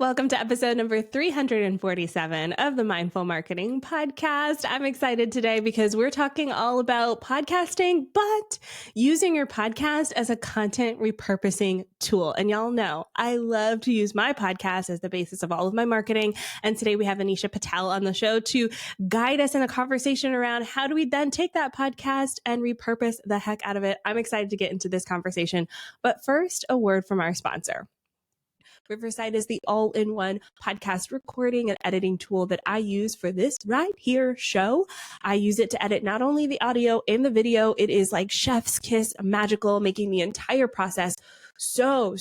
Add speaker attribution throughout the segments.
Speaker 1: Welcome to episode number 347 of the Mindful Marketing Podcast. I'm excited today because we're talking all about podcasting, but using your podcast as a content repurposing tool. And y'all know I love to use my podcast as the basis of all of my marketing. And today we have Anisha Patel on the show to guide us in a conversation around how do we then take that podcast and repurpose the heck out of it. I'm excited to get into this conversation. But first, a word from our sponsor. Riverside is the all-in-one podcast recording and editing tool that I use for this right here show. I use it to edit not only the audio and the video, it is like chef's kiss magical, making the entire process so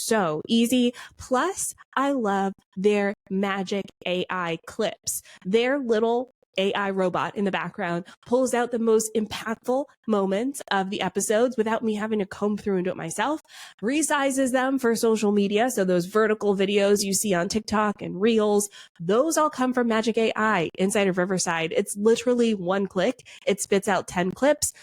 Speaker 1: easy. Plus, I love their magic AI clips. Their little AI robot in the background pulls out the most impactful moments of the episodes without me having to comb through and do it myself, resizes them for social media. So those vertical videos you see on TikTok and Reels, those all come from Magic AI inside of Riverside. It's literally one click. It spits out 10 clips.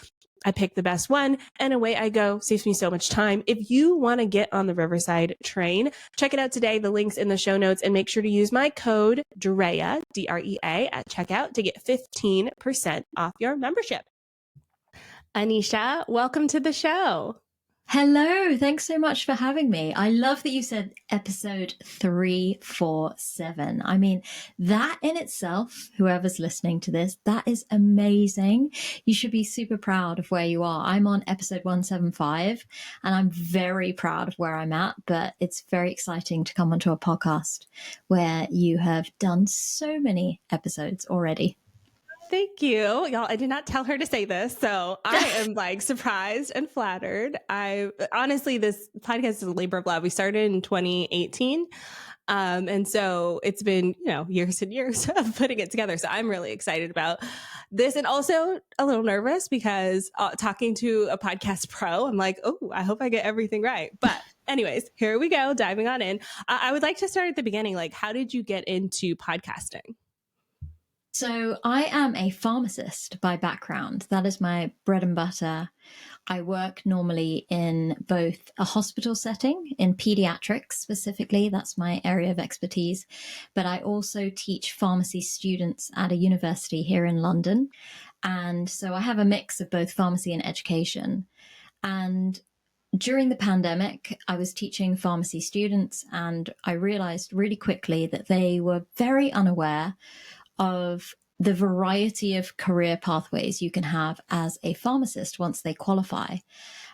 Speaker 1: I pick the best one and away I go. Saves me so much time. If you want to get on the Riverside train, check it out today. The link's in the show notes, and make sure to use my code DREA, D-R-E-A, at checkout to get 15% off your membership. Anisha, welcome to the show.
Speaker 2: Hello, thanks so much for having me. I love that you said episode 347. I mean, that in itself, whoever's listening to this, that is amazing. You should be super proud of where you are. I'm on episode 175 and I'm very proud of where I'm at, but it's very exciting to come onto a podcast where you have done so many episodes already.
Speaker 1: Thank you. Y'all, I did not tell her to say this, so I am like surprised and flattered. Honestly, this podcast is a labor of love. We started in 2018. And so it's been, years and years of putting it together. So I'm really excited about this, and also a little nervous because talking to a podcast pro, I'm like, oh, I hope I get everything right. But anyways, here we go, diving on in. I would like to start at the beginning. Like, how did you get into podcasting?
Speaker 2: So I am a pharmacist by background. That is my bread and butter. I work normally in both a hospital setting, in pediatrics specifically, that's my area of expertise, but I also teach pharmacy students at a university here in London. And so I have a mix of both pharmacy and education. And during the pandemic, I was teaching pharmacy students, and I realized really quickly that they were very unaware of the variety of career pathways you can have as a pharmacist once they qualify.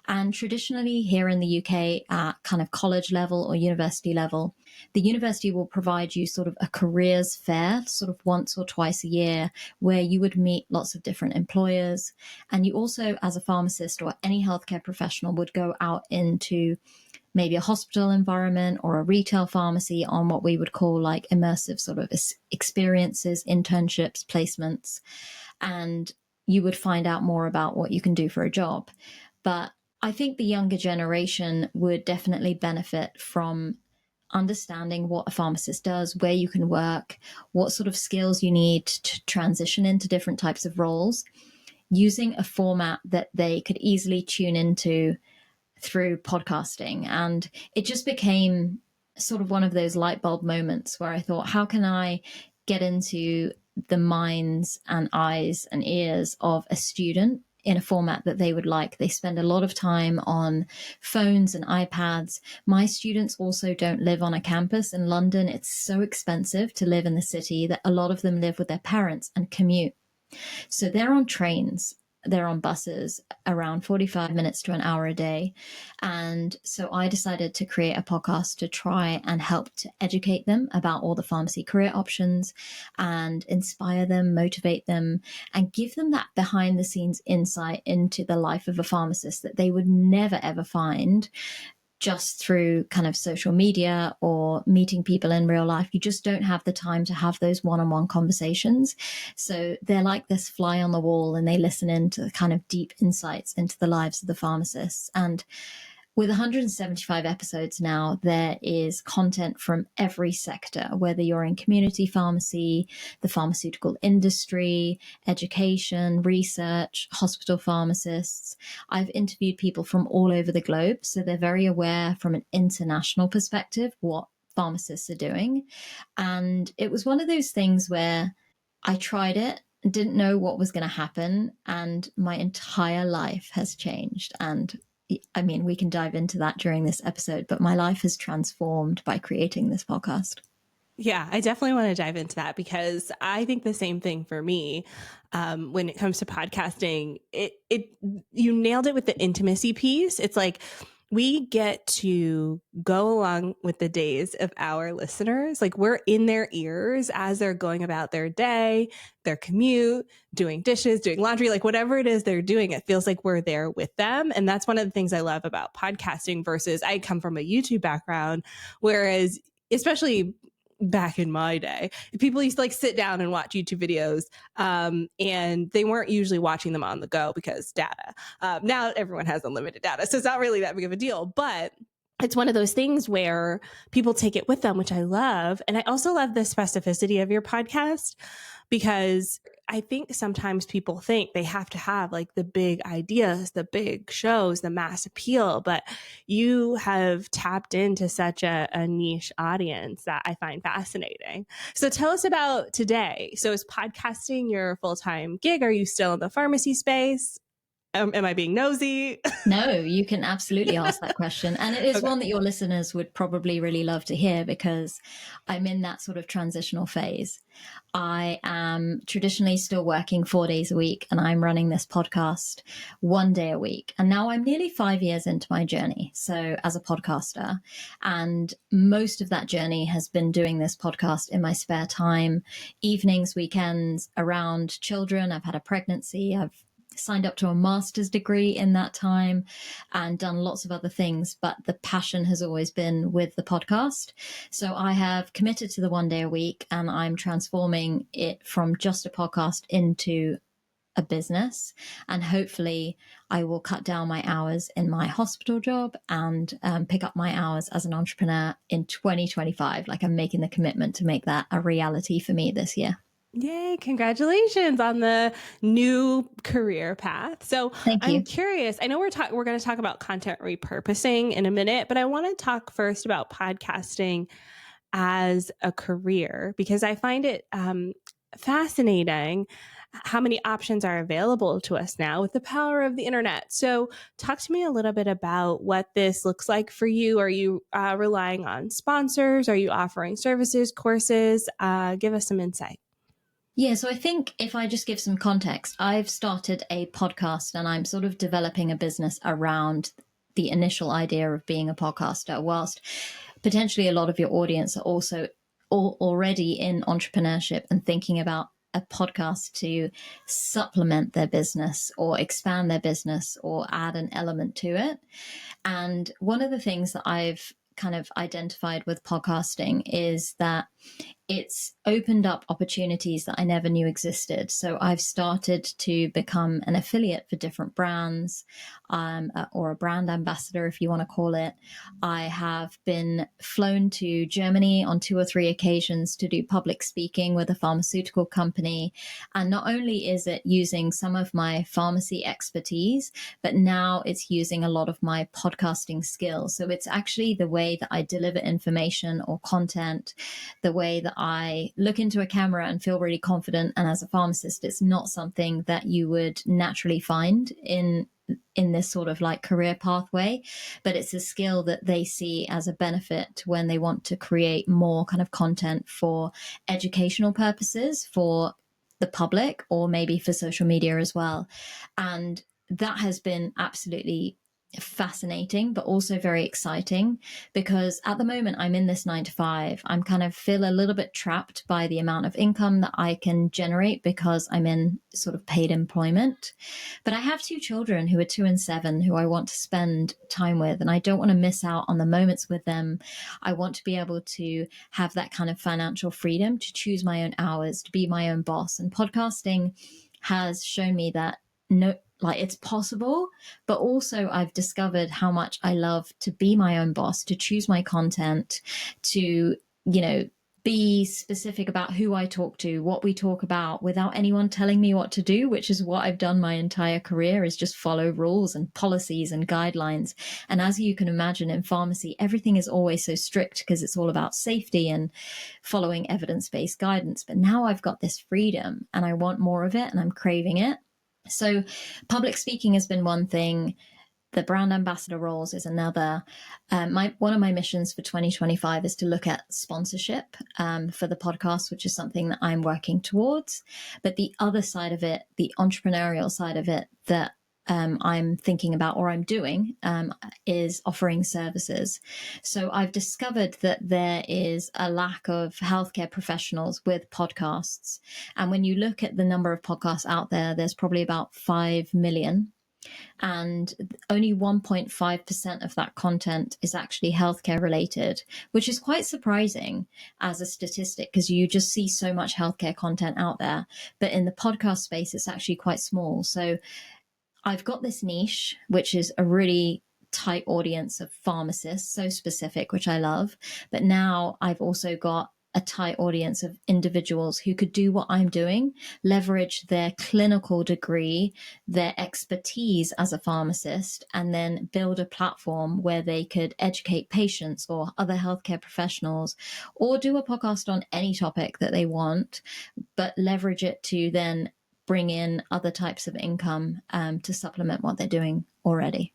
Speaker 2: And traditionally here in the UK at kind of college level or university level, the university will provide you sort of a careers fair sort of once or twice a year where you would meet lots of different employers. And you also, as a pharmacist or any healthcare professional, would go out into maybe a hospital environment or a retail pharmacy on what we would call like immersive sort of experiences, internships, placements, and you would find out more about what you can do for a job. But I think the younger generation would definitely benefit from understanding what a pharmacist does, where you can work, what sort of skills you need to transition into different types of roles, using a format that they could easily tune into through podcasting. And it just became sort of one of those light bulb moments where I thought, how can I get into the minds and eyes and ears of a student in a format that they would like? They spend a lot of time on phones and iPads. My students also don't live on a campus in London. It's so expensive to live in the city that a lot of them live with their parents and commute. So they're on trains, they're on buses around 45 minutes to an hour a day. And so I decided to create a podcast to try and help to educate them about all the pharmacy career options and inspire them, motivate them, and give them that behind the scenes insight into the life of a pharmacist that they would never, ever find just through kind of social media or meeting people in real life. You just don't have the time to have those one-on-one conversations. So they're like this fly on the wall, and they listen into the kind of deep insights into the lives of the pharmacists. And with 175 episodes now, there is content from every sector, whether you're in community pharmacy, the pharmaceutical industry, education, research, hospital pharmacists. I've interviewed people from all over the globe, so they're very aware from an international perspective what pharmacists are doing. And it was one of those things where I tried it, didn't know what was going to happen, and my entire life has changed. And I mean, we can dive into that during this episode, but my life has transformed by creating this podcast.
Speaker 1: Yeah, I definitely want to dive into that because I think the same thing for me. When it comes to podcasting, you nailed it with the intimacy piece. It's like we get to go along with the days of our listeners. Like we're in their ears as they're going about their day, their commute, doing dishes, doing laundry, like whatever it is they're doing, it feels like we're there with them. And that's one of the things I love about podcasting versus I come from a YouTube background, whereas especially back in my day, people used to like sit down and watch YouTube videos, and they weren't usually watching them on the go because data. Now everyone has unlimited data, so it's not really that big of a deal. But it's one of those things where people take it with them, which I love. And I also love the specificity of your podcast because I think sometimes people think they have to have like the big ideas, the big shows, the mass appeal, but you have tapped into such a niche audience that I find fascinating. So tell us about today. So is podcasting your full-time gig? Are you still in the pharmacy space? Am I being nosy?
Speaker 2: No, you can absolutely ask that question. And it is one that your listeners would probably really love to hear because I'm in that sort of transitional phase. I am traditionally still working 4 days a week and I'm running this podcast 1 day a week. And now I'm nearly 5 years into my journey. So as a podcaster, and most of that journey has been doing this podcast in my spare time, evenings, weekends, around children. I've had a pregnancy. I've signed up to a master's degree in that time and done lots of other things, but the passion has always been with the podcast. So I have committed to the 1 day a week and I'm transforming it from just a podcast into a business. And hopefully I will cut down my hours in my hospital job and pick up my hours as an entrepreneur in 2025. Like I'm making the commitment to make that a reality for me this year.
Speaker 1: Yay, congratulations on the new career path. So
Speaker 2: Thank you.
Speaker 1: I'm curious, I know we're going to talk about content repurposing in a minute, but I want to talk first about podcasting as a career because I find it fascinating how many options are available to us now with the power of the internet. So talk to me a little bit about what this looks like for you. Are you relying on sponsors? Are you offering services, courses? Give us some insight.
Speaker 2: Yeah, so I think if I just give some context, I've started a podcast and I'm sort of developing a business around the initial idea of being a podcaster, whilst potentially a lot of your audience are also already in entrepreneurship and thinking about a podcast to supplement their business or expand their business or add an element to it. And one of the things that I've kind of identified with podcasting is that it's opened up opportunities that I never knew existed. So I've started to become an affiliate for different brands, or a brand ambassador, if you want to call it. I have been flown to Germany on 2 or 3 occasions to do public speaking with a pharmaceutical company. And not only is it using some of my pharmacy expertise, but now it's using a lot of my podcasting skills. So it's actually the way that I deliver information or content, the way that I look into a camera and feel really confident. And as a pharmacist, it's not something that you would naturally find in this sort of like career pathway, but it's a skill that they see as a benefit when they want to create more kind of content for educational purposes for the public or maybe for social media as well. And that has been absolutely fascinating, but also very exciting because at the moment I'm in this 9 to 5. I'm kind of feel a little bit trapped by the amount of income that I can generate because I'm in sort of paid employment. But I have 2 children who are 2 and 7 who I want to spend time with, and I don't want to miss out on the moments with them. I want to be able to have that kind of financial freedom to choose my own hours, to be my own boss. And podcasting has shown me that it's possible, but also I've discovered how much I love to be my own boss, to choose my content, to, be specific about who I talk to, what we talk about, without anyone telling me what to do, which is what I've done my entire career, is just follow rules and policies and guidelines. And as you can imagine, in pharmacy, everything is always so strict because it's all about safety and following evidence-based guidance. But now I've got this freedom and I want more of it and I'm craving it. So public speaking has been one thing. The brand ambassador roles is another. One of my missions for 2025 is to look at sponsorship for the podcast, which is something that I'm working towards. But the other side of it, the entrepreneurial side of it that I'm thinking about or I'm doing is offering services. So I've discovered that there is a lack of healthcare professionals with podcasts. And when you look at the number of podcasts out there, there's probably about 5 million. And only 1.5% of that content is actually healthcare related, which is quite surprising as a statistic because you just see so much healthcare content out there. But in the podcast space, it's actually quite small. So I've got this niche, which is a really tight audience of pharmacists, so specific, which I love. But now I've also got a tight audience of individuals who could do what I'm doing, leverage their clinical degree, their expertise as a pharmacist, and then build a platform where they could educate patients or other healthcare professionals, or do a podcast on any topic that they want, but leverage it to then bring in other types of income to supplement what they're doing already.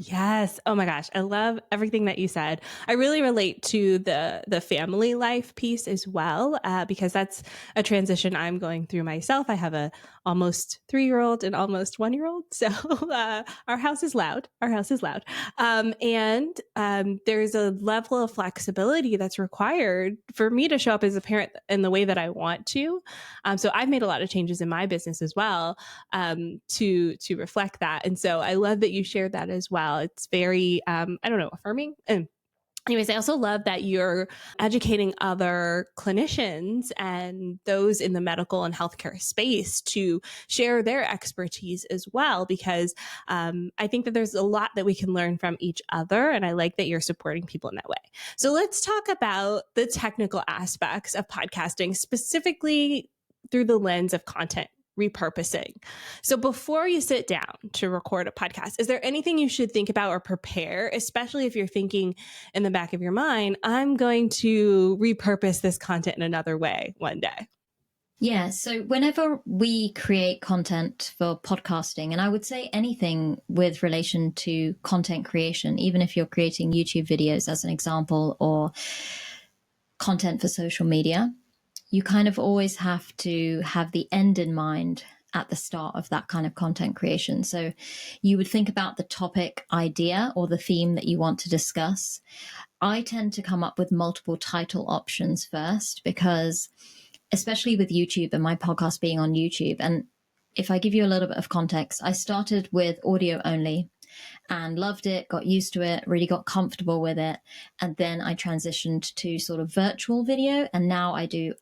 Speaker 1: Yes. Oh my gosh. I love everything that you said. I really relate to the family life piece as well, because that's a transition I'm going through myself. I have a almost 3-year-old and almost 1-year-old. So our house is loud. Our house is loud. And there's a level of flexibility that's required for me to show up as a parent in the way that I want to. So I've made a lot of changes in my business as well to reflect that. And so I love that you shared that as well. It's very, affirming. And anyways, I also love that you're educating other clinicians and those in the medical and healthcare space to share their expertise as well, because I think that there's a lot that we can learn from each other. And I like that you're supporting people in that way. So let's talk about the technical aspects of podcasting, specifically through the lens of content repurposing. So before you sit down to record a podcast, is there anything you should think about or prepare, especially if you're thinking in the back of your mind, I'm going to repurpose this content in another way one day?
Speaker 2: Yeah. So whenever we create content for podcasting, and I would say anything with relation to content creation, even if you're creating YouTube videos as an example, or content for social media, you kind of always have to have the end in mind at the start of that kind of content creation. So you would think about the topic idea or the theme that you want to discuss. I tend to come up with multiple title options first, because especially with YouTube and my podcast being on YouTube, and if I give you a little bit of context, I started with audio only and loved it, got used to it, really got comfortable with it. And then I transitioned to sort of virtual video. And now I do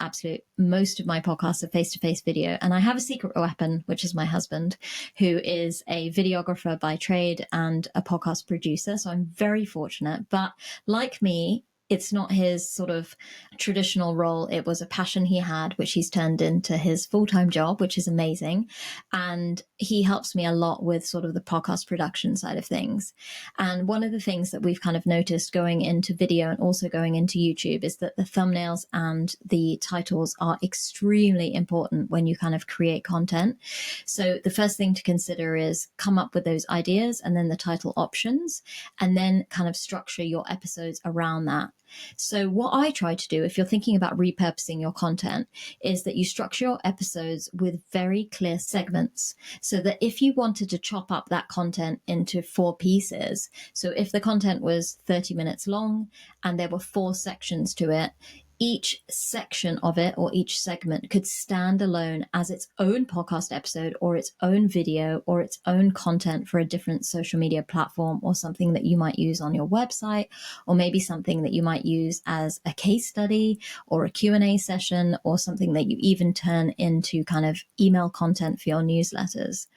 Speaker 2: most of my podcasts are face-to-face video. And I have a secret weapon, which is my husband, who is a videographer by trade and a podcast producer. So I'm very fortunate. But like me, it's not his sort of traditional role. It was a passion he had, which he's turned into his full-time job, which is amazing. And he helps me a lot with sort of the podcast production side of things. And one of the things that we've kind of noticed going into video and also going into YouTube is that the thumbnails and the titles are extremely important when you kind of create content. So the first thing to consider is come up with those ideas and then the title options, and then kind of structure your episodes around that. So what I try to do, if you're thinking about repurposing your content, is that you structure your episodes with very clear segments, so that if you wanted to chop up that content into 4 pieces, so if the content was 30 minutes long and there were 4 sections to it, each section of it or each segment could stand alone as its own podcast episode or its own video or its own content for a different social media platform, or something that you might use on your website, or maybe something that you might use as a case study or a Q&A session, or something that you even turn into kind of email content for your newsletters.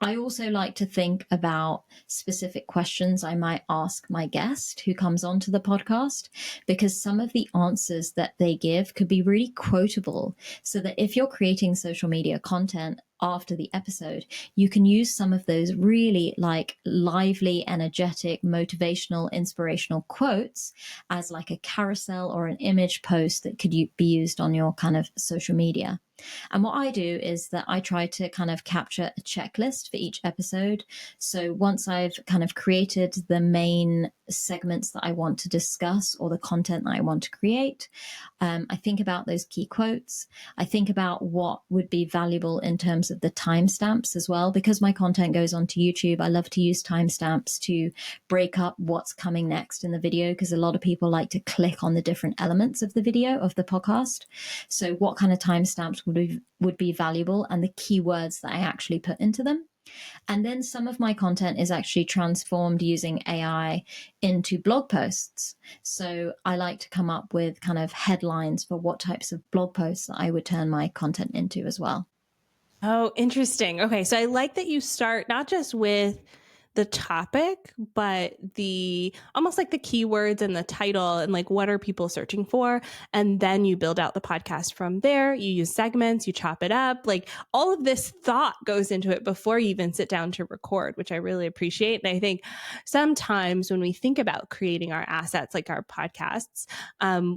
Speaker 2: I also like to think about specific questions I might ask my guest who comes onto the podcast, because some of the answers that they give could be really quotable. So that if you're creating social media content after the episode, you can use some of those really like lively, energetic, motivational, inspirational quotes as like a carousel or an image post that could be used on your kind of social media. And what I do is that I try to kind of capture a checklist for each episode. So once I've kind of created the main segments that I want to discuss or the content that I want to create, I think about those key quotes. I think about what would be valuable in terms of the timestamps as well. Because my content goes onto YouTube, I love to use timestamps to break up what's coming next in the video, because a lot of people like to click on the different elements of the video, of the podcast. So what kind of timestamps would be valuable, and the keywords that I actually put into them. And then some of my content is actually transformed using AI into blog posts. So I like to come up with kind of headlines for what types of blog posts that I would turn my content into as well.
Speaker 1: Oh, interesting. Okay. So I like that you start not just with the topic, but the almost like the keywords and the title and like what are people searching for. And then you build out the podcast from there. You use segments, you chop it up. Like all of this thought goes into it before you even sit down to record, which I really appreciate. And I think sometimes when we think about creating our assets, like our podcasts,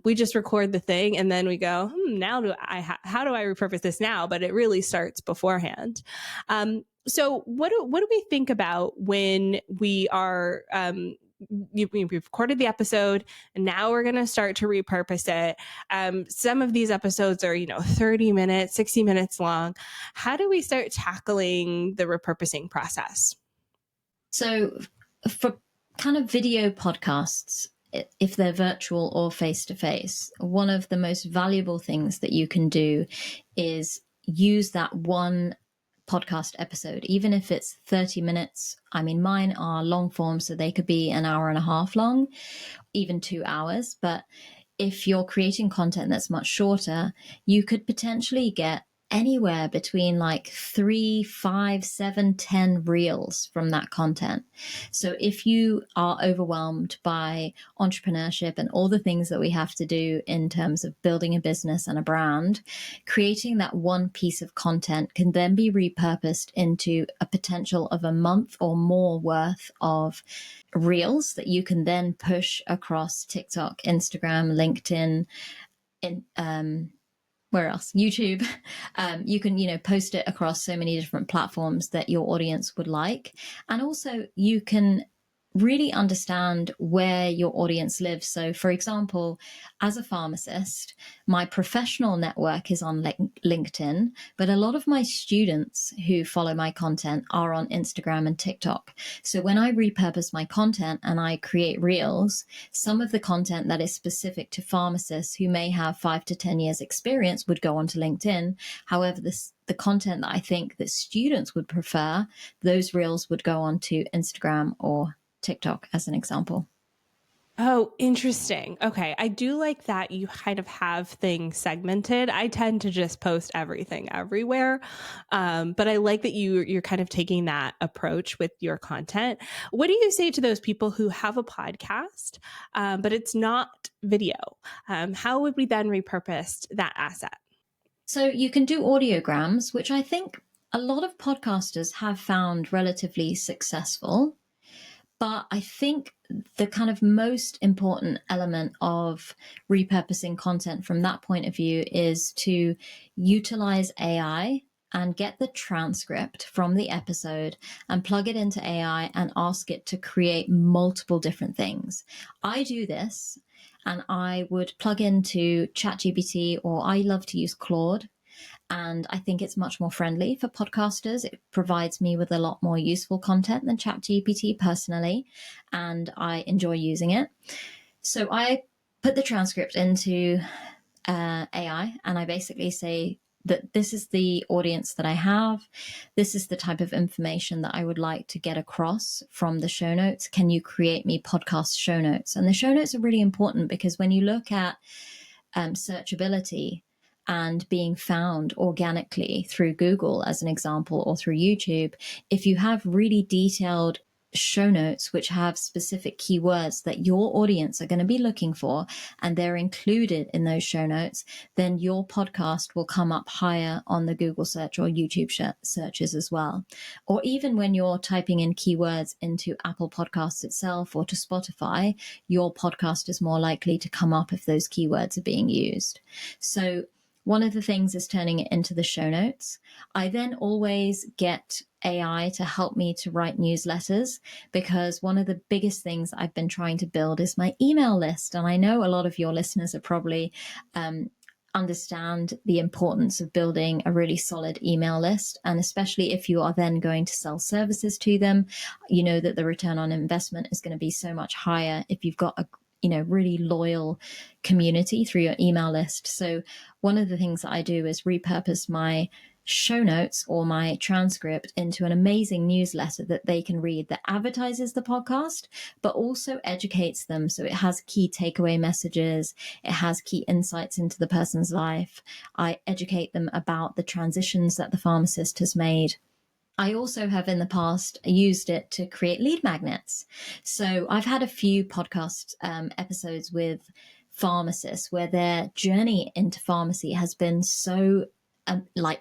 Speaker 1: we just record the thing and then we go, now how do I repurpose this now? But it really starts beforehand. So what do we think about when we are we've recorded the episode and now we're going to start to repurpose it? Some of these episodes are 30 minutes, 60 minutes long. How do we start tackling the repurposing process?
Speaker 2: So for kind of video podcasts, if they're virtual or face-to-face, one of the most valuable things that you can do is use that one podcast episode, even if it's 30 minutes. I mean, mine are long form, so they could be an hour and a half long, even 2 hours. But if you're creating content that's much shorter, you could potentially get anywhere between like 3, 5, 7, 10 reels from that content. So if you are overwhelmed by entrepreneurship and all the things that we have to do in terms of building a business and a brand, creating that one piece of content can then be repurposed into a potential of a month or more worth of reels that you can then push across TikTok, Instagram, LinkedIn, where else? YouTube. You can, post it across so many different platforms that your audience would like. And also you can really understand where your audience lives. So for example, as a pharmacist, my professional network is on LinkedIn, but a lot of my students who follow my content are on Instagram and TikTok. So when I repurpose my content and I create reels, some of the content that is specific to pharmacists who may have 5 to 10 years experience would go onto LinkedIn. However, the content that I think that students would prefer, those reels would go onto Instagram or TikTok as an example.
Speaker 1: Oh, interesting. Okay. I do like that you kind of have things segmented. I tend to just post everything everywhere. But I like that you're kind of taking that approach with your content. What do you say to those people who have a podcast, but it's not video? How would we then repurpose that asset?
Speaker 2: So you can do audiograms, which I think a lot of podcasters have found relatively successful. But I think the kind of most important element of repurposing content from that point of view is to utilize AI and get the transcript from the episode and plug it into AI and ask it to create multiple different things. I do this and I would plug into ChatGPT, or I love to use Claude. And I think it's much more friendly for podcasters. It provides me with a lot more useful content than ChatGPT personally, and I enjoy using it. So I put the transcript into AI, and I basically say that this is the audience that I have. This is the type of information that I would like to get across from the show notes. Can you create me podcast show notes? And the show notes are really important because when you look at searchability and being found organically through Google, as an example, or through YouTube, if you have really detailed show notes which have specific keywords that your audience are going to be looking for, and they're included in those show notes, then your podcast will come up higher on the Google search or YouTube searches as well. Or even when you're typing in keywords into Apple Podcasts itself or to Spotify, your podcast is more likely to come up if those keywords are being used. So one of the things is turning it into the show notes. I then always get AI to help me to write newsletters, because one of the biggest things I've been trying to build is my email list. And I know a lot of your listeners are probably understand the importance of building a really solid email list. And especially if you are then going to sell services to them, you know that the return on investment is going to be so much higher if you've got a really loyal community through your email list. So one of the things that I do is repurpose my show notes or my transcript into an amazing newsletter that they can read, that advertises the podcast, but also educates them. So it has key takeaway messages. It has key insights into the person's life. I educate them about the transitions that the pharmacist has made. I also have in the past used it to create lead magnets. So I've had a few podcast episodes with pharmacists where their journey into pharmacy has been so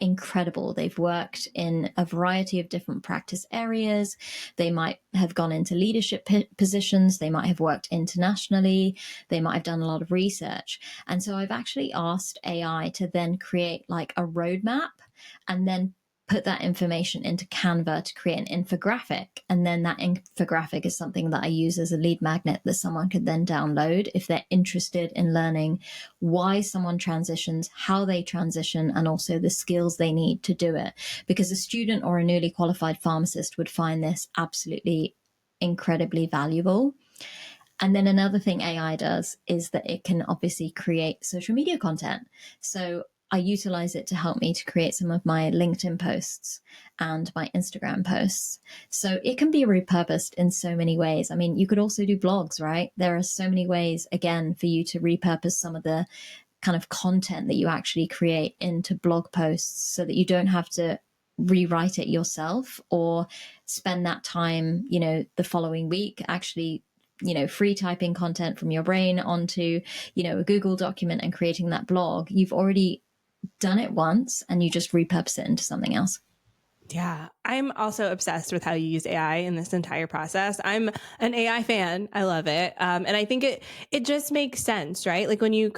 Speaker 2: incredible. They've worked in a variety of different practice areas. They might have gone into leadership positions. They might have worked internationally. They might have done a lot of research. And so I've actually asked AI to then create like a roadmap and then put that information into Canva to create an infographic. And then that infographic is something that I use as a lead magnet that someone could then download if they're interested in learning why someone transitions, how they transition, and also the skills they need to do it. Because a student or a newly qualified pharmacist would find this absolutely incredibly valuable. And then another thing AI does is that it can obviously create social media content. So I utilize it to help me to create some of my LinkedIn posts and my Instagram posts. So it can be repurposed in so many ways. I mean, you could also do blogs, right? There are so many ways, again, for you to repurpose some of the kind of content that you actually create into blog posts so that you don't have to rewrite it yourself or spend that time, the following week actually free typing content from your brain onto, a Google document and creating that blog. You've already done it once and you just repurpose it into something else.
Speaker 1: Yeah, I'm also obsessed with how you use AI in this entire process. I'm an AI fan. I love it. And I think it just makes sense, right? Like when you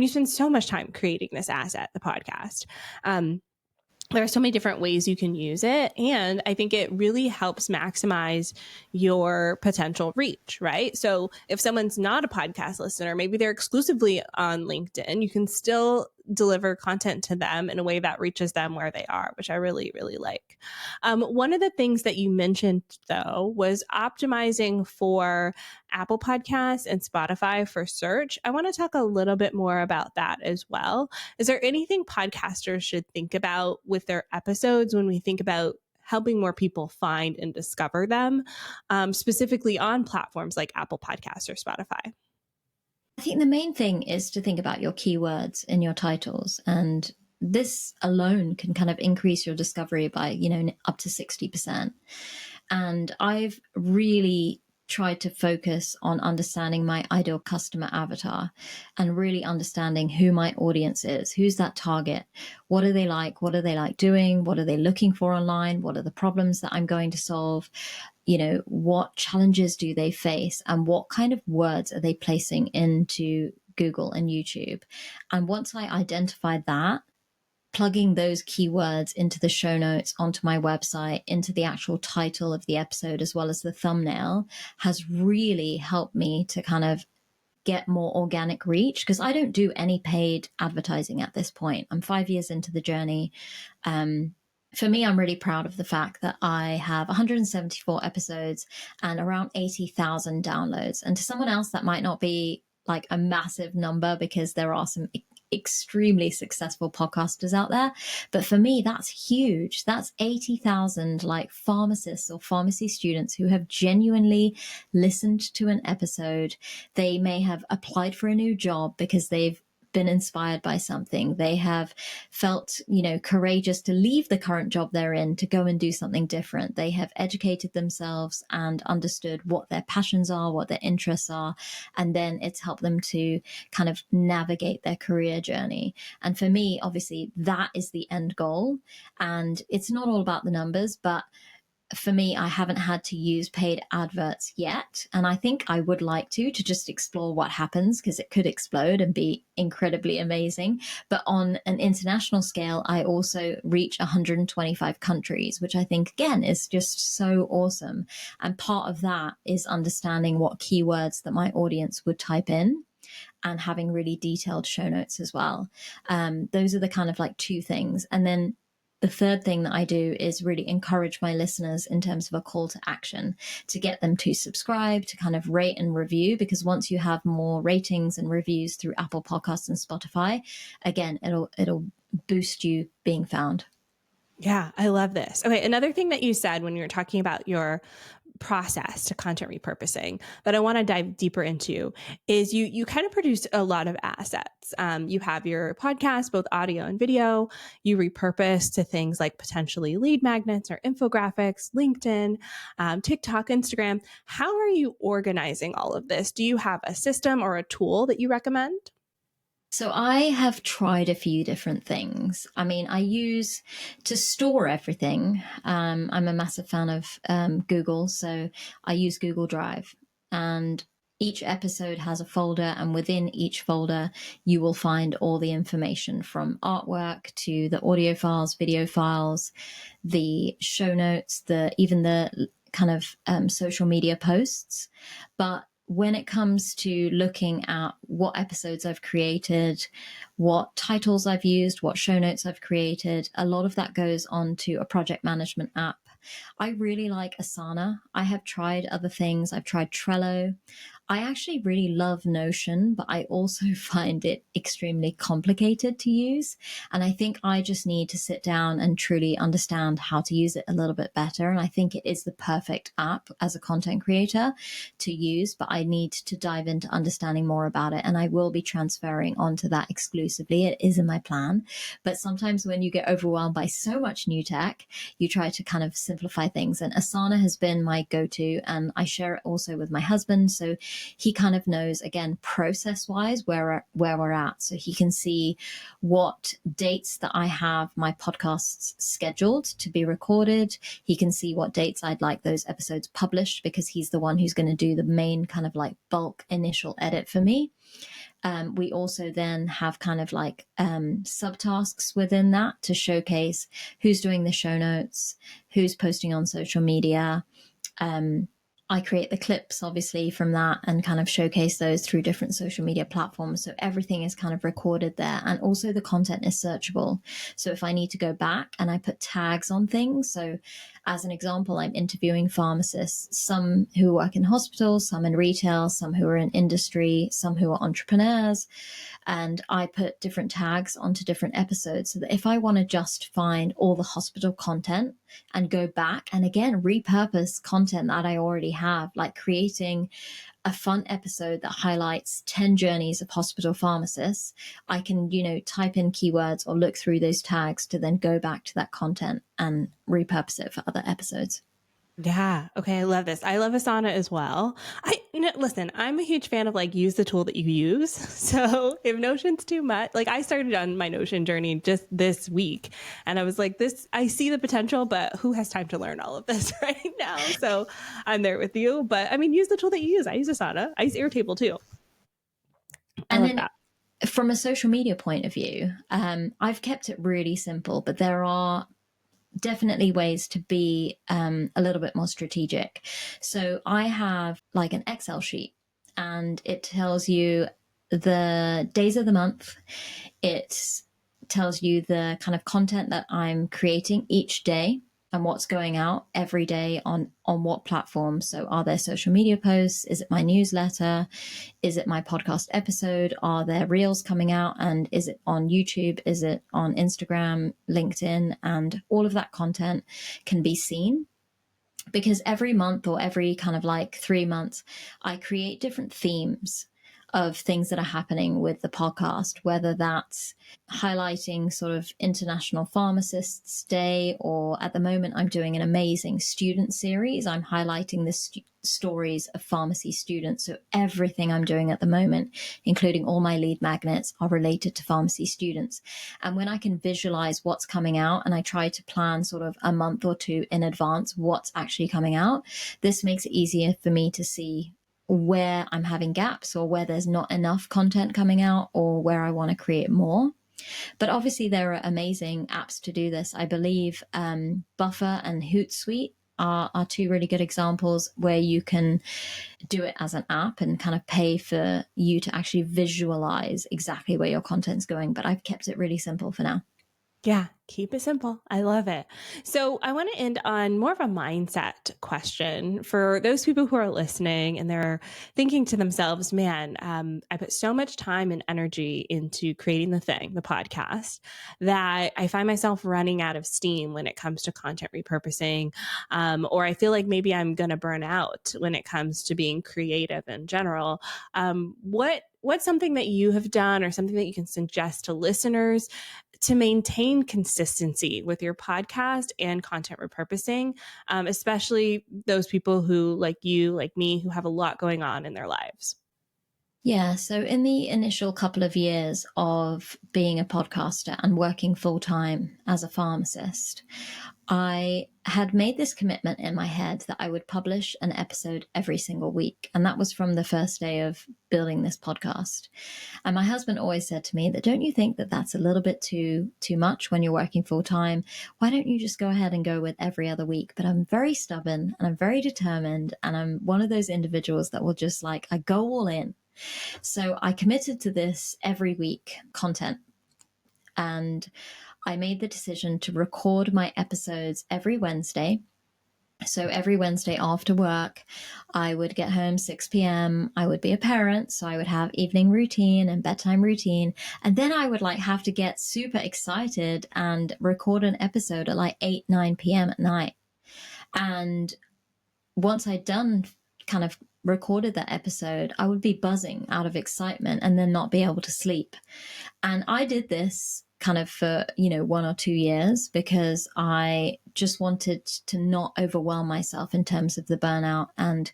Speaker 1: spend so much time creating this asset, the podcast, there are so many different ways you can use it. And I think it really helps maximize your potential reach, right? So if someone's not a podcast listener, maybe they're exclusively on LinkedIn, you can still deliver content to them in a way that reaches them where they are, which I really, really like. One of the things that you mentioned, though, was optimizing for Apple Podcasts and Spotify for search. I want to talk a little bit more about that as well. Is there anything podcasters should think about with their episodes when we think about helping more people find and discover them, specifically on platforms like Apple Podcasts or Spotify?
Speaker 2: I think the main thing is to think about your keywords in your titles. And this alone can kind of increase your discovery by, up to 60%. And I've really tried to focus on understanding my ideal customer avatar and really understanding who my audience is, who's that target, what are they like, what are they like doing, what are they looking for online, what are the problems that I'm going to solve, what challenges do they face, and what kind of words are they placing into Google and YouTube. And once I identified that, plugging those keywords into the show notes, onto my website, into the actual title of the episode, as well as the thumbnail, has really helped me to kind of get more organic reach, because I don't do any paid advertising at this point. I'm 5 years into the journey. For me, I'm really proud of the fact that I have 174 episodes and around 80,000 downloads. And to someone else, that might not be like a massive number because there are some extremely successful podcasters out there. But for me, that's huge. That's 80,000 like pharmacists or pharmacy students who have genuinely listened to an episode. They may have applied for a new job because they've been inspired by something. They have felt, courageous to leave the current job they're in to go and do something different. They have educated themselves and understood what their passions are, what their interests are. And then it's helped them to kind of navigate their career journey. And for me, obviously, that is the end goal. And it's not all about the numbers, but for me, I haven't had to use paid adverts yet. And I think I would like to just explore what happens, because it could explode and be incredibly amazing. But on an international scale, I also reach 125 countries, which I think, again, is just so awesome. And part of that is understanding what keywords that my audience would type in, and having really detailed show notes as well. Those are the kind of like two things. And then the third thing that I do is really encourage my listeners in terms of a call to action, to get them to subscribe, to kind of rate and review, because once you have more ratings and reviews through Apple Podcasts and Spotify, again, it'll boost you being found.
Speaker 1: Yeah, I love this. Okay, another thing that you said when you were talking about your process to content repurposing that I want to dive deeper into is you kind of produce a lot of assets. You have your podcast, both audio and video. You repurpose to things like potentially lead magnets or infographics, LinkedIn, TikTok, Instagram. How are you organizing all of this? Do you have a system or a tool that you recommend?
Speaker 2: So I have tried a few different things. I mean, I use to store everything. I'm a massive fan of Google, so I use Google Drive, and each episode has a folder, and within each folder, you will find all the information from artwork to the audio files, video files, the show notes, even the kind of social media posts. But when it comes to looking at what episodes I've created, what titles I've used, what show notes I've created, a lot of that goes onto a project management app. I really like Asana. I have tried other things. I've tried Trello. I actually really love Notion, but I also find it extremely complicated to use. And I think I just need to sit down and truly understand how to use it a little bit better. And I think it is the perfect app as a content creator to use, but I need to dive into understanding more about it. And I will be transferring onto that exclusively. It is in my plan. But sometimes when you get overwhelmed by so much new tech, you try to kind of simplify things. And Asana has been my go-to, and I share it also with my husband. So he kind of knows, again, process wise, where we're at. So he can see what dates that I have my podcasts scheduled to be recorded. He can see what dates I'd like those episodes published, because he's the one who's going to do the main kind of like bulk initial edit for me. We also then have kind of like subtasks within that to showcase who's doing the show notes, who's posting on social media. I create the clips, obviously, from that and kind of showcase those through different social media platforms. So everything is kind of recorded there. And also the content is searchable. So if I need to go back and I put tags on things. So as an example, I'm interviewing pharmacists, some who work in hospitals, some in retail, some who are in industry, some who are entrepreneurs. And I put different tags onto different episodes so that if I want to just find all the hospital content and go back and again repurpose content that I already have, like creating a fun episode that highlights 10 journeys of hospital pharmacists, I can, type in keywords or look through those tags to then go back to that content and repurpose it for other episodes.
Speaker 1: Yeah. Okay. I love this. I love Asana as well. Listen, I'm a huge fan of like use the tool that you use. So if Notion's too much, like I started on my Notion journey just this week and I was like, I see the potential, but who has time to learn all of this right now? So I'm there with you, but I mean, use the tool that you use. I use Asana. I use Airtable too. I love that.
Speaker 2: From a social media point of view, I've kept it really simple, but there are definitely ways to be a little bit more strategic. So I have like an Excel sheet and it tells you the days of the month. It tells you the kind of content that I'm creating each day and what's going out every day on what platform. So are there social media posts? Is it my newsletter? Is it my podcast episode? Are there reels coming out? And is it on YouTube? Is it on Instagram, LinkedIn? And all of that content can be seen. Because every month or every kind of like 3 months, I create different themes. of things that are happening with the podcast, whether that's highlighting sort of International Pharmacists Day, or at the moment I'm doing an amazing student series. I'm highlighting the stories of pharmacy students. So everything I'm doing at the moment, including all my lead magnets, are related to pharmacy students. And when I can visualize what's coming out, and I try to plan sort of a month or two in advance what's actually coming out, this makes it easier for me to see where I'm having gaps, or where there's not enough content coming out, or where I want to create more. But obviously there are amazing apps to do this. I believe Buffer and Hootsuite are two really good examples where you can do it as an app and kind of pay for you to actually visualize exactly where your content's going. But I've kept it really simple for now.
Speaker 1: Yeah, keep it simple. I love it. So I want to end on more of a mindset question for those people who are listening and they're thinking to themselves, man, I put so much time and energy into creating the podcast, that I find myself running out of steam when it comes to content repurposing. Or I feel like maybe I'm going to burn out when it comes to being creative in general. What's something that you have done, or something that you can suggest to listeners to maintain consistency with your podcast and content repurposing, especially those people who, like you, like me, who have a lot going on in their lives?
Speaker 2: Yeah, so in the initial couple of years of being a podcaster and working full time as a pharmacist, I had made this commitment in my head that I would publish an episode every single week. And that was from the first day of building this podcast. And my husband always said to me that, don't you think that that's a little bit too much when you're working full time? Why don't you just go ahead and go with every other week? But I'm very stubborn and I'm very determined. And I'm one of those individuals that will just I go all in. So I committed to this every week content. And I made the decision to record my episodes every Wednesday. So every Wednesday after work, I would get home 6 p.m. I would be a parent, so I would have evening routine and bedtime routine. And then I would have to get super excited and record an episode at 8, 9 p.m. at night. And once I'd done kind of recorded that episode, I would be buzzing out of excitement and then not be able to sleep. And I did this kind of for 1 or 2 years because I just wanted to not overwhelm myself in terms of the burnout, and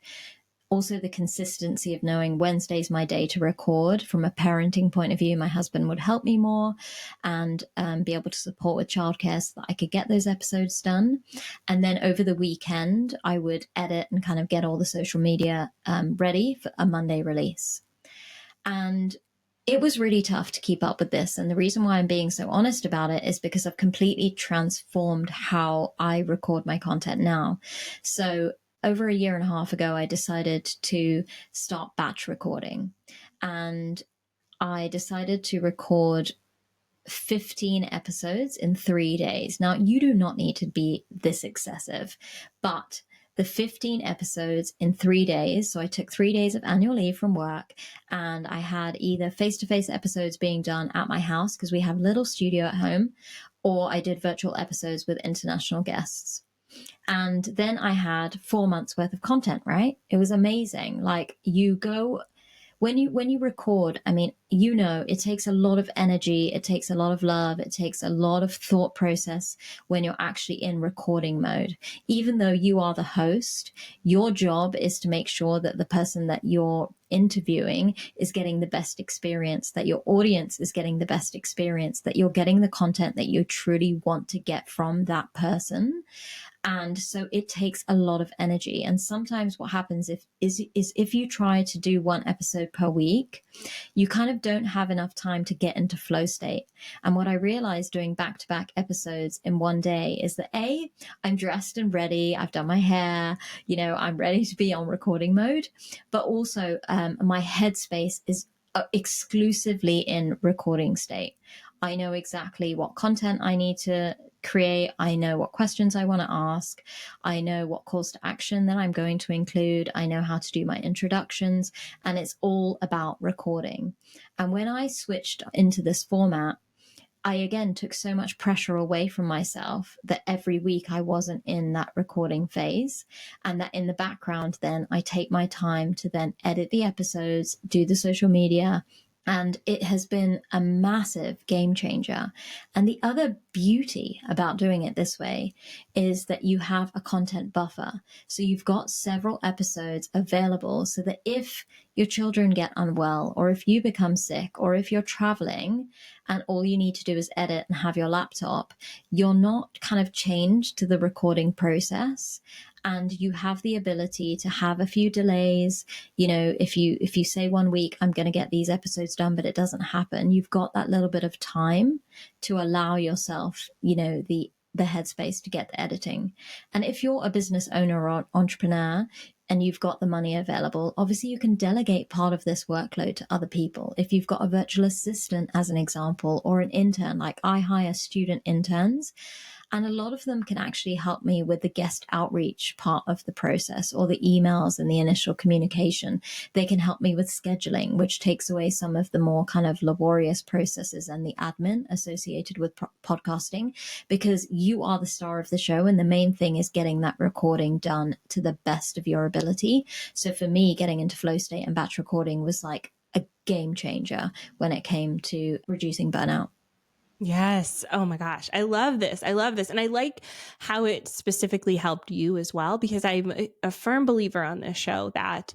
Speaker 2: also the consistency of knowing Wednesday's my day to record. From a parenting point of view, my husband would help me more and be able to support with childcare so that I could get those episodes done. And then over the weekend, I would edit and kind of get all the social media ready for a Monday release. And it was really tough to keep up with this. And the reason why I'm being so honest about it is because I've completely transformed how I record my content now. So over a year and a half ago, I decided to start batch recording, and I decided to record 15 episodes in 3 days. Now, you do not need to be this excessive, but the 15 episodes in 3 days. So I took 3 days of annual leave from work, and I had either face-to-face episodes being done at my house because we have a little studio at home, or I did virtual episodes with international guests. And then I had 4 months worth of content, right? It was amazing. When you record, it takes a lot of energy, it takes a lot of love, it takes a lot of thought process when you're actually in recording mode. Even though you are the host, your job is to make sure that the person that you're interviewing is getting the best experience, that your audience is getting the best experience, that you're getting the content that you truly want to get from that person. And so it takes a lot of energy. And sometimes what happens is if you try to do one episode per week, you kind of don't have enough time to get into flow state. And what I realized doing back-to-back episodes in one day is that I'm dressed and ready. I've done my hair, I'm ready to be on recording mode, but also my headspace is exclusively in recording state. I know exactly what content I need to create. I know what questions I want to ask. I know what calls to action that I'm going to include. I know how to do my introductions, and it's all about recording. And when I switched into this format, I again took so much pressure away from myself that every week I wasn't in that recording phase, and that in the background, then I take my time to then edit the episodes, do the social media. And it has been a massive game changer. And the other beauty about doing it this way is that you have a content buffer. So you've got several episodes available so that if your children get unwell, or if you become sick, or if you're traveling and all you need to do is edit and have your laptop, you're not kind of chained to the recording process. And you have the ability to have a few delays. You know, if you say one week I'm going to get these episodes done, but it doesn't happen, you've got that little bit of time to allow yourself, you know, the headspace to get the editing. And if you're a business owner or entrepreneur and you've got the money available, obviously you can delegate part of this workload to other people. If you've got a virtual assistant, as an example, or an intern, like I hire student interns, and a lot of them can actually help me with the guest outreach part of the process, or the emails and the initial communication. They can help me with scheduling, which takes away some of the more kind of laborious processes and the admin associated with podcasting, because you are the star of the show. And the main thing is getting that recording done to the best of your ability. So for me, getting into flow state and batch recording was like a game changer when it came to reducing burnout.
Speaker 1: Yes. Oh my gosh. I love this. I love this. And I like how it specifically helped you as well, because I'm a firm believer on this show that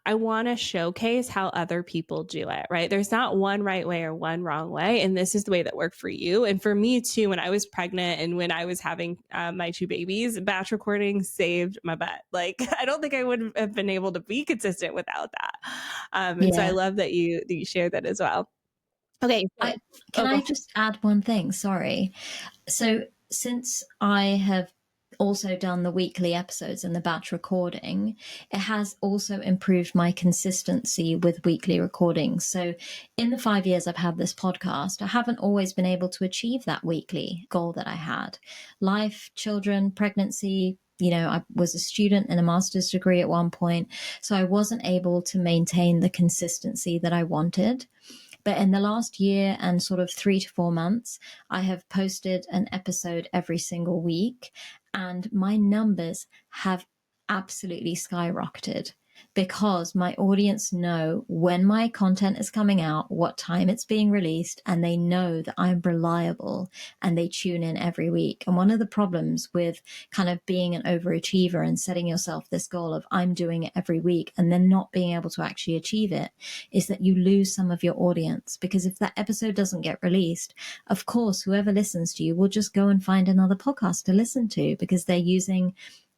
Speaker 1: I want to showcase how other people do it, right? There's not one right way or one wrong way. And this is the way that worked for you. And for me too, when I was pregnant and when I was having my two babies, batch recording saved my butt. Like, I don't think I would have been able to be consistent without that. And so I love that you shared that as well. Okay.
Speaker 2: Can I just add one thing? Sorry. So since I have also done the weekly episodes and the batch recording, it has also improved my consistency with weekly recordings. So in the 5 years I've had this podcast, I haven't always been able to achieve that weekly goal that I had. Life, children, pregnancy, you know, I was a student in a master's degree at one point, so I wasn't able to maintain the consistency that I wanted. But in the last year and sort of 3 to 4 months, I have posted an episode every single week, and my numbers have absolutely skyrocketed because my audience know when my content is coming out, what time it's being released, and they know that I'm reliable and they tune in every week. And one of the problems with kind of being an overachiever and setting yourself this goal of I'm doing it every week and then not being able to actually achieve it is that you lose some of your audience. Because if that episode doesn't get released, of course, whoever listens to you will just go and find another podcast to listen to because they're using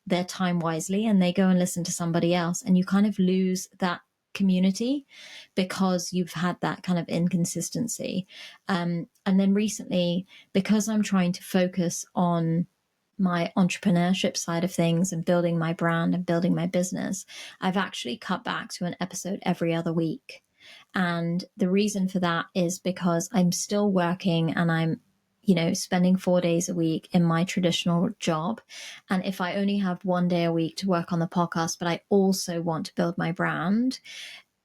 Speaker 2: their time wisely and they go and listen to somebody else, and you kind of lose that community because you've had that kind of inconsistency. And then recently, because I'm trying to focus on my entrepreneurship side of things and building my brand and building my business, I've actually cut back to an episode every other week. And the reason for that is because I'm still working and I'm, you know, spending 4 days a week in my traditional job. And if I only have 1 day a week to work on the podcast, but I also want to build my brand,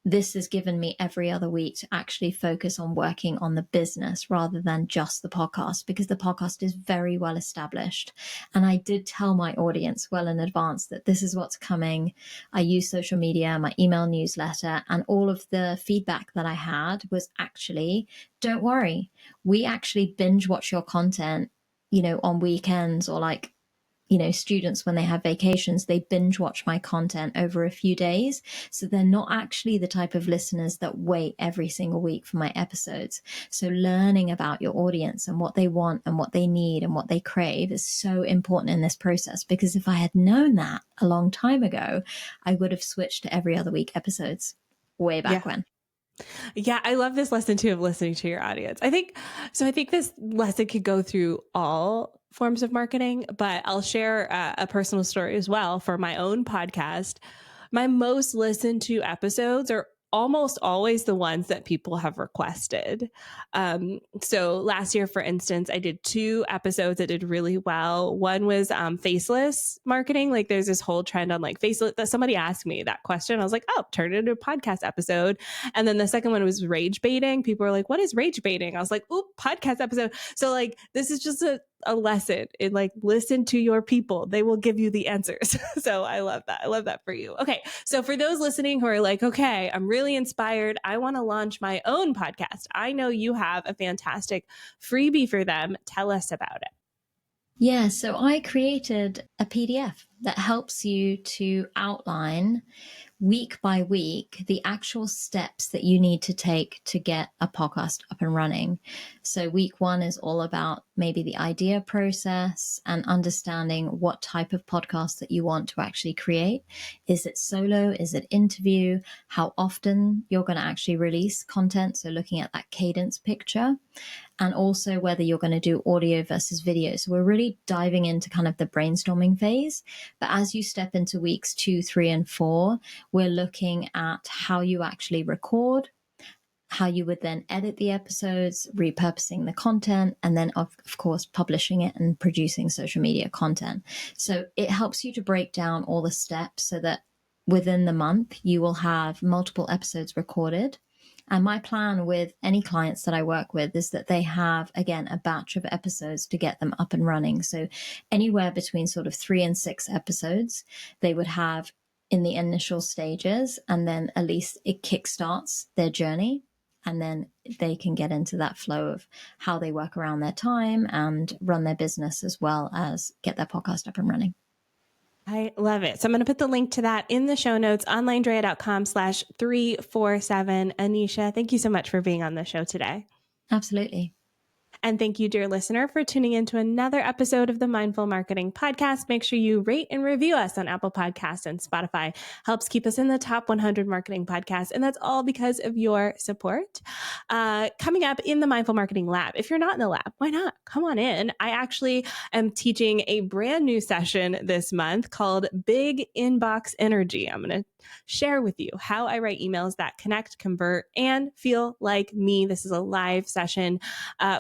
Speaker 2: this has given me every other week to actually focus on working on the business rather than just the podcast, because the podcast is very well established. And I did tell my audience well in advance that this is what's coming. I use social media, my email newsletter, and all of the feedback that I had was actually, don't worry, we actually binge watch your content, you know, on weekends, or like, you know, students, when they have vacations, they binge watch my content over a few days. So they're not actually the type of listeners that wait every single week for my episodes. So learning about your audience and what they want and what they need and what they crave is so important in this process, because if I had known that a long time ago, I would have switched to every other week episodes way back when.
Speaker 1: Yeah, I love this lesson too of listening to your audience. I think this lesson could go through all forms of marketing, but I'll share a personal story as well for my own podcast. My most listened to episodes are almost always the ones that people have requested. So last year, for instance, I did 2 episodes that did really well. One was faceless marketing. Like there's this whole trend on like faceless that somebody asked me that question. I was like, oh, turn it into a podcast episode. And then the second one was rage baiting. People were like, what is rage baiting? I was like, oop, podcast episode. So like, this is just a lesson in like, listen to your people. They will give you the answers. So I love that. I love that for you. Okay. So for those listening who are like, okay, I'm really inspired. I want to launch my own podcast. I know you have a fantastic freebie for them. Tell us about it.
Speaker 2: Yeah, so I created a PDF that helps you to outline week by week the actual steps that you need to take to get a podcast up and running. So week 1 is all about maybe the idea process and understanding what type of podcast that you want to actually create. Is it solo? Is it interview? How often you're going to actually release content? So looking at that cadence picture, and also whether you're going to do audio versus video. So we're really diving into kind of the brainstorming phase. But as you step into weeks 2, 3, and 4, we're looking at how you actually record, how you would then edit the episodes, repurposing the content, and then of course publishing it and producing social media content. So it helps you to break down all the steps so that within the month you will have multiple episodes recorded. And my plan with any clients that I work with is that they have, again, a batch of episodes to get them up and running. So anywhere between sort of 3 and 6 episodes, they would have in the initial stages, and then at least it kickstarts their journey. And then they can get into that flow of how they work around their time and run their business as well as get their podcast up and running.
Speaker 1: I love it. So I'm going to put the link to that in the show notes, onlinedrea.com/347. Anisha, thank you so much for being on the show today.
Speaker 2: Absolutely.
Speaker 1: And thank you, dear listener, for tuning in to another episode of the Mindful Marketing Podcast. Make sure you rate and review us on Apple Podcasts and Spotify. Helps keep us in the top 100 marketing podcasts. And that's all because of your support. Coming up in the Mindful Marketing Lab. If you're not in the lab, why not? Come on in. I actually am teaching a brand new session this month called Big Inbox Energy. I'm going to share with you how I write emails that connect, convert, and feel like me. This is a live session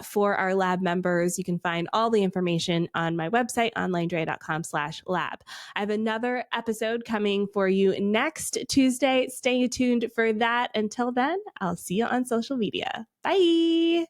Speaker 1: for our lab members. You can find all the information on my website, onlinedrea.com/lab. I have another episode coming for you next Tuesday. Stay tuned for that. Until then, I'll see you on social media. Bye.